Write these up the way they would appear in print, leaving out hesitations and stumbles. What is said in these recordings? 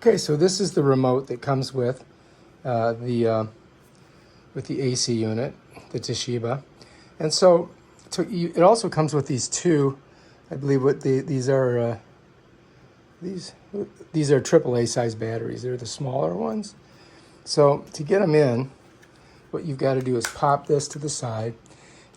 Okay, so this is the remote that comes with the AC unit, the Toshiba, and so it also comes with these two. I believe these are AAA size batteries. They're the smaller ones. So to get them in, what you've got to do is pop this to the side.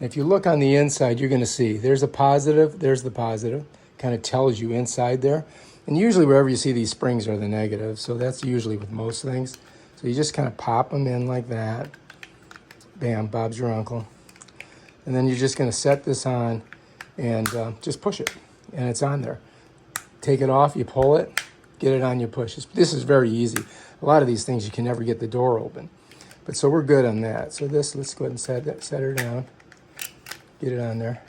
And if you look on the inside, you're going to see there's a positive, there's the positive. Kind of tells you inside there. And usually wherever you see these springs are the negative. So that's usually with most things. So you just kind of pop them in like that. Bam, Bob's your uncle. And then you're just going to set this on and just push it. And it's on there. Take it off, you pull it, get it on, you push. This is very easy. A lot of these things you can never get the door open. But so we're good on that. So this, let's go ahead and set her down. Get it on there.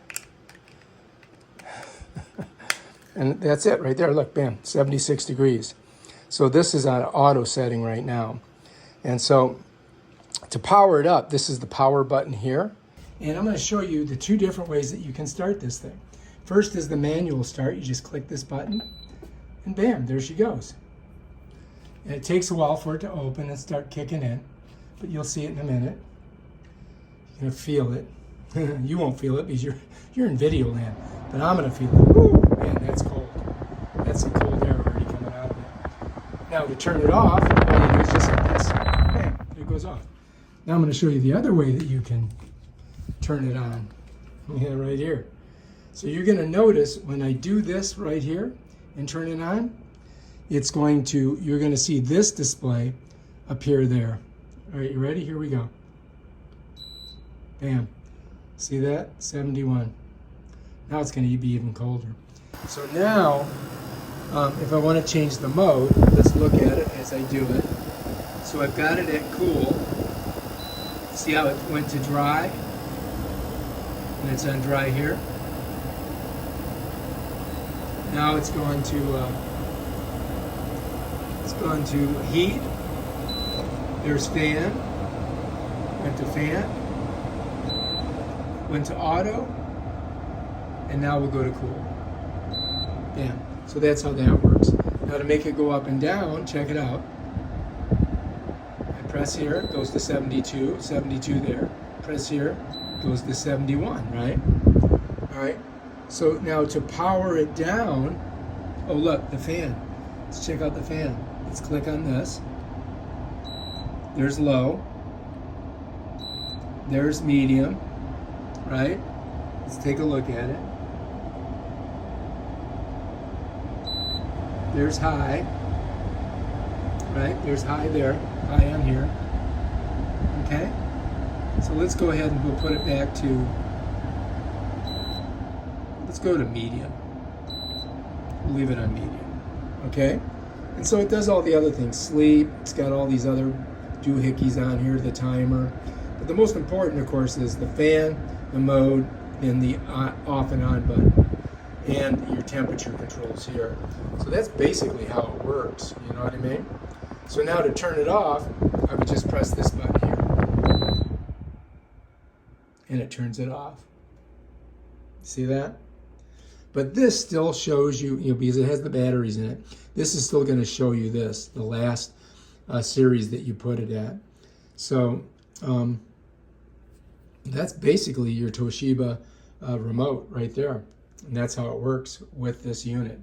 And that's it right there. Look, bam, 76 degrees. So this is on auto setting right now. And so to power it up, this is the power button here. And I'm going to show you the two different ways that you can start this thing. First is the manual start. You just click this button and bam, there she goes. And it takes a while for it to open and start kicking in, but you'll see it in a minute. You're going to feel it. You won't feel it because you're in video land, but I'm going to feel it. Woo! Man, that's cold. That's some cold air already coming out of it. Now to turn it off, all you do is just like this. Bam, it goes off. Now I'm going to show you the other way that you can turn it on. Yeah, right here. So you're going to notice when I do this right here and turn it on, you're going to see this display appear there. All right, you ready? Here we go. Bam. See that? 71. Now it's going to be even colder. So now, if I want to change the mode, let's look at it as I do it. So I've got it at cool. See how it went to dry? And it's on dry here. Now it's going to heat. There's fan. Went to fan. Went to auto. And now we'll go to cool. Bam. So that's how that works. Now to make it go up and down, check it out. I press here, it goes to 72, 72 there. Press here, goes to 71, right? All right. So now to power it down, oh look, the fan. Let's check out the fan. Let's click on this. There's low. There's medium, right? Let's take a look at it. There's high, right? There's high there, high on here. Okay? So let's go ahead and we'll put it back to, let's go to medium. We'll leave it on medium. Okay? And so it does all the other things. Sleep, it's got all these other doohickeys on here, the timer. But the most important, of course, is the fan, the mode, and the off and on button. And your temperature controls here. So that's basically how it works, you know what I mean? So now to turn it off, I would just press this button here. And it turns it off. See that? But this still shows you, because it has the batteries in it, this is still going to show you this, the last series that you put it at. So that's basically your Toshiba remote right there. And that's how it works with this unit.